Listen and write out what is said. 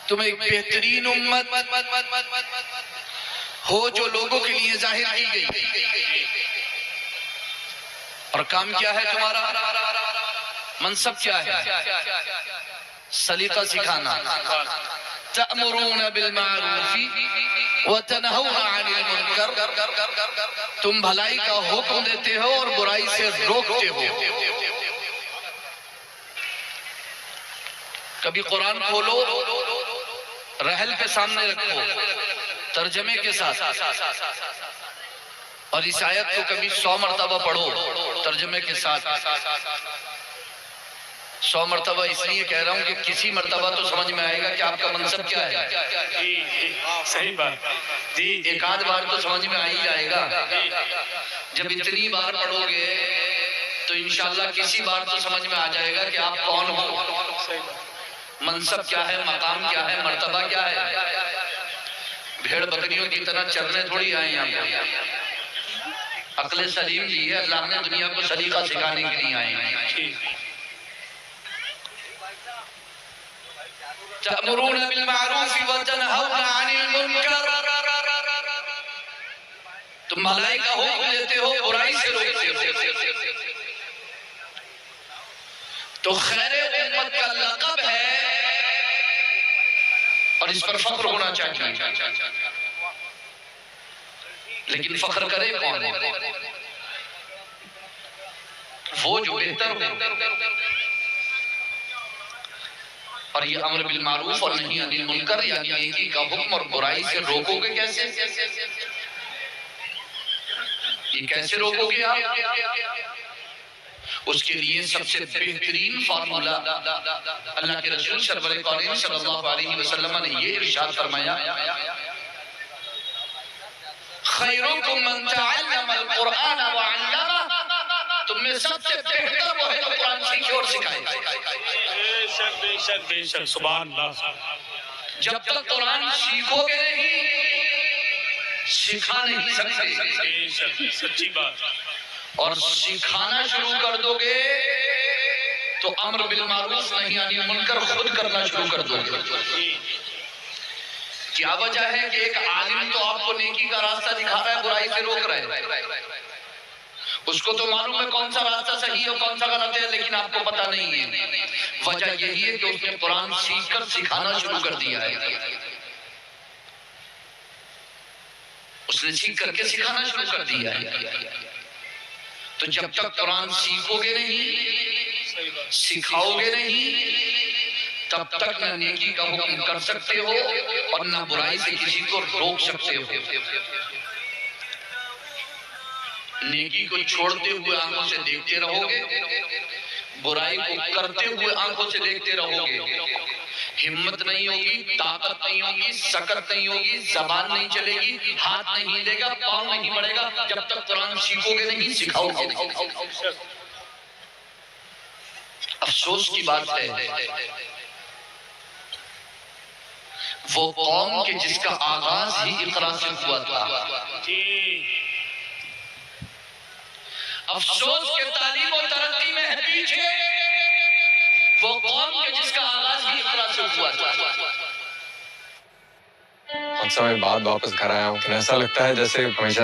تم ایک بہترین امت ہو جو لوگوں کے لیے ظاہر کی گئی، اور کام کیا ہے تمہارا؟ منصب کیا ہے؟ سلیقہ سکھانا۔ تأمرون بالمعروف وتنہون عن المنکر، تم بھلائی کا حکم دیتے ہو اور برائی سے روکتے ہو۔ کبھی قرآن کھولو، رحل پہ سامنے رکھو ترجمے کے ساتھ، اور اس آیت کو کبھی 100 مرتبہ پڑھو ترجمے کے ساتھ۔ 100 مرتبہ اس لیے کہہ رہا ہوں کہ کسی مرتبہ تو سمجھ میں آئے گا کہ آپ کا منصب کیا ہے۔ صحیح بات، ایک آدھ بار تو سمجھ میں آ ہی جائے گا۔ جب اتنی بار پڑھو گے تو انشاءاللہ کسی بار تو سمجھ میں آ جائے گا کہ آپ کون ہو، منصب کیا ہے، مقام کیا ہے، مرتبہ کیا ہے۔ بھیڑ بکریوں کی طرح چلنے تھوڑی آئے یہاں پہ، عقل سلیم لی ہے اللہ نے، دنیا کو سلیقہ سکھانے کے لیے آئے ہیں۔ تأمرون بالمعروف وتنہون عن المنکر، تم بھلائی کا حکم دیتے ہو، برائی سے روکتے ہو۔ تو خیر امت کا لقب ہے اور اس پر فخر ہونا چاہیے، لیکن فخر کرے کون؟ وہ جو بہتر ہو۔ اور یہ امر بالمعروف اور نہی عن المنکر، یعنی نیکی کا حکم اور برائی سے روکو گے کیسے؟ یہ کیسے روکو گے آپ؟ اس کے لیے سب سے بہترین فارمولہ اللہ کے رسول سرور کونین صلی اللہ علیہ وسلم نے یہ ارشاد فرمایا، خیرکم من تعلم القرآن وعلمہ، تم میں سب سے بہتر وہ ہے جو قرآن سیکھے اور سکھائے۔ بے شک سبحان اللہ۔ جب تک قرآن سیکھو گے نہیں، سکھا نہیں سکتے، بے شک سچی بات، اور سکھانا شروع کر دو گے تو امر بالمعروف نہی عن المنکر خود کرنا شروع کر دو گے۔ کیا وجہ ہے کہ ایک عالم تو آپ کو نیکی کا راستہ دکھا رہا ہے، برائی سے روک رہا ہے، اس کو تو معلوم ہے کون سا راستہ صحیح ہے کون سا غلط ہے، لیکن آپ کو پتہ نہیں ہے۔ وجہ یہی ہے کہ اس نے قرآن سیکھ کر سکھانا شروع کر دیا ہے، اس نے سیکھ کر کے سکھانا شروع کر دیا ہے۔ تو جب تک قرآن سیکھو گے نہیں، سکھاؤ گے نہیں، تب تک نہ نیکی کا حکم کر سکتے ہو اور نہ برائی سے کسی کو روک سکتے ہو۔ نیکی کو چھوڑتے ہوئے آنکھوں سے دیکھتے رہو گے، برائی کو کرتے ہوئے آنکھوں سے دیکھتے رہو گے، ہمت نہیں ہوگی، طاقت نہیں ہوگی، سکت نہیں ہوگی، زبان نہیں چلے گی، ہاتھ نہیں ہلے گا، پاؤں نہیں بڑھے گا، جب تک قرآن سیکھو گے نہیں، سکھاؤ گے نہیں۔ افسوس کی بات ہے وہ قوم کے جس کا آغاز ہی اقرا سے ہوا تھا، افسوس کے تعلیم و ترقی میں ہے پیچھے وہ قوم کے جس کا آغاز ہی اقرا سے ہوا تھا۔ میں بعد واپس گھر آیا ہوں، ایسا لگتا ہے جیسے ہمیشہ